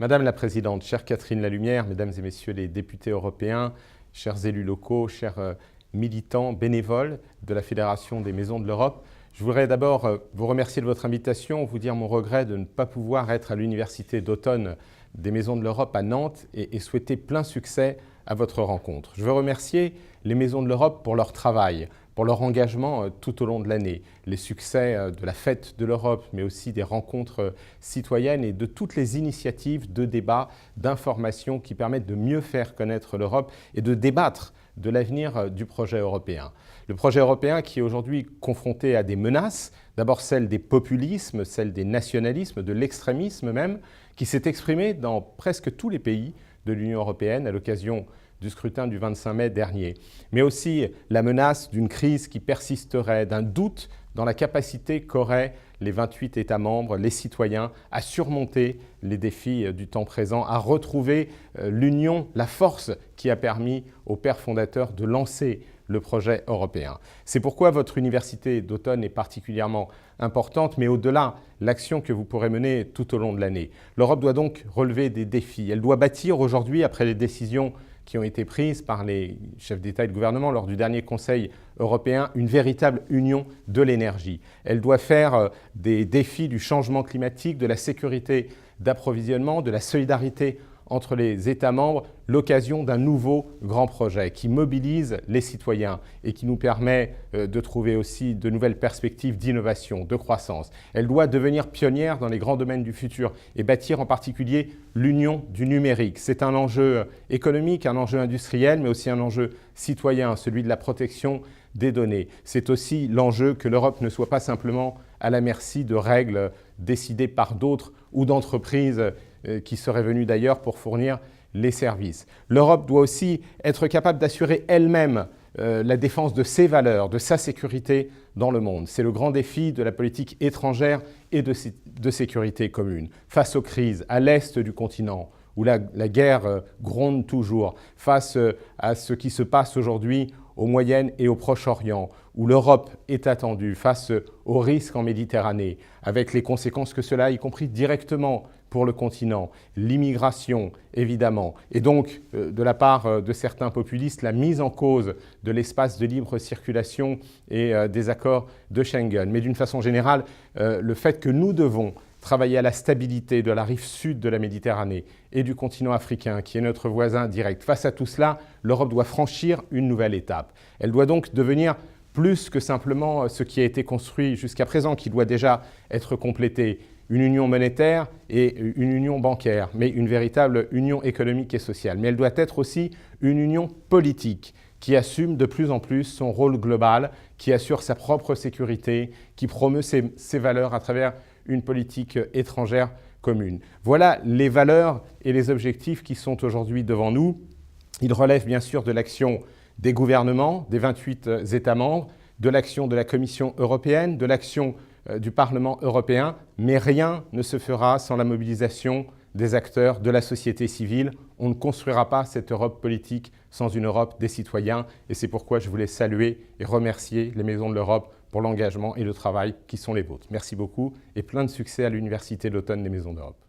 Madame la Présidente, chère Catherine Lalumière, Mesdames et Messieurs les députés européens, chers élus locaux, chers militants, bénévoles de la Fédération des Maisons de l'Europe, je voudrais d'abord vous remercier de votre invitation, vous dire mon regret de ne pas pouvoir être à l'Université d'automne des Maisons de l'Europe à Nantes et souhaiter plein succès à votre rencontre. Je veux remercier les Maisons de l'Europe pour leur travail, pour leur engagement tout au long de l'année, les succès de la fête de l'Europe, mais aussi des rencontres citoyennes et de toutes les initiatives de débat, d'information qui permettent de mieux faire connaître l'Europe et de débattre de l'avenir du projet européen. Le projet européen qui est aujourd'hui confronté à des menaces, d'abord celle des populismes, celle des nationalismes, de l'extrémisme même, qui s'est exprimée dans presque tous les pays de l'Union européenne à l'occasion du scrutin du 25 mai dernier, mais aussi la menace d'une crise qui persisterait, d'un doute dans la capacité qu'auraient les 28 États membres, les citoyens, à surmonter les défis du temps présent, à retrouver l'union, la force qui a permis aux pères fondateurs de lancer le projet européen. C'est pourquoi votre université d'automne est particulièrement importante, mais au-delà, l'action que vous pourrez mener tout au long de l'année. L'Europe doit donc relever des défis. Elle doit bâtir aujourd'hui, après les décisions qui ont été prises par les chefs d'État et de gouvernement lors du dernier Conseil européen, une véritable union de l'énergie. Elle doit faire des défis du changement climatique, de la sécurité d'approvisionnement, de la solidarité entre les États membres, l'occasion d'un nouveau grand projet qui mobilise les citoyens et qui nous permet de trouver aussi de nouvelles perspectives d'innovation, de croissance. Elle doit devenir pionnière dans les grands domaines du futur et bâtir en particulier l'union du numérique. C'est un enjeu économique, un enjeu industriel, mais aussi un enjeu citoyen, celui de la protection des données. C'est aussi l'enjeu que l'Europe ne soit pas simplement à la merci de règles décidées par d'autres ou d'entreprises qui seraient venues d'ailleurs pour fournir les services. L'Europe doit aussi être capable d'assurer elle-même la défense de ses valeurs, de sa sécurité dans le monde. C'est le grand défi de la politique étrangère et de sécurité commune. Face aux crises à l'est du continent, où la guerre gronde toujours, face à ce qui se passe aujourd'hui au Moyen et au Proche-Orient, où l'Europe est attendue, face aux risques en Méditerranée, avec les conséquences que cela a, y compris directement pour le continent, l'immigration évidemment, et donc de la part de certains populistes, la mise en cause de l'espace de libre circulation et des accords de Schengen. Mais d'une façon générale, le fait que nous devons travailler à la stabilité de la rive sud de la Méditerranée et du continent africain, qui est notre voisin direct. Face à tout cela, l'Europe doit franchir une nouvelle étape. Elle doit donc devenir plus que simplement ce qui a été construit jusqu'à présent, qui doit déjà être complété. Une union monétaire et une union bancaire, mais une véritable union économique et sociale. Mais elle doit être aussi une union politique qui assume de plus en plus son rôle global, qui assure sa propre sécurité, qui promeut ses valeurs à travers une politique étrangère commune. Voilà les valeurs et les objectifs qui sont aujourd'hui devant nous. Ils relèvent bien sûr de l'action des gouvernements, des 28 États membres, de l'action de la Commission européenne, de l'action du Parlement européen, mais rien ne se fera sans la mobilisation des acteurs de la société civile. On ne construira pas cette Europe politique sans une Europe des citoyens et c'est pourquoi je voulais saluer et remercier les Maisons de l'Europe pour l'engagement et le travail qui sont les vôtres. Merci beaucoup et plein de succès à l'Université d'automne des Maisons d'Europe.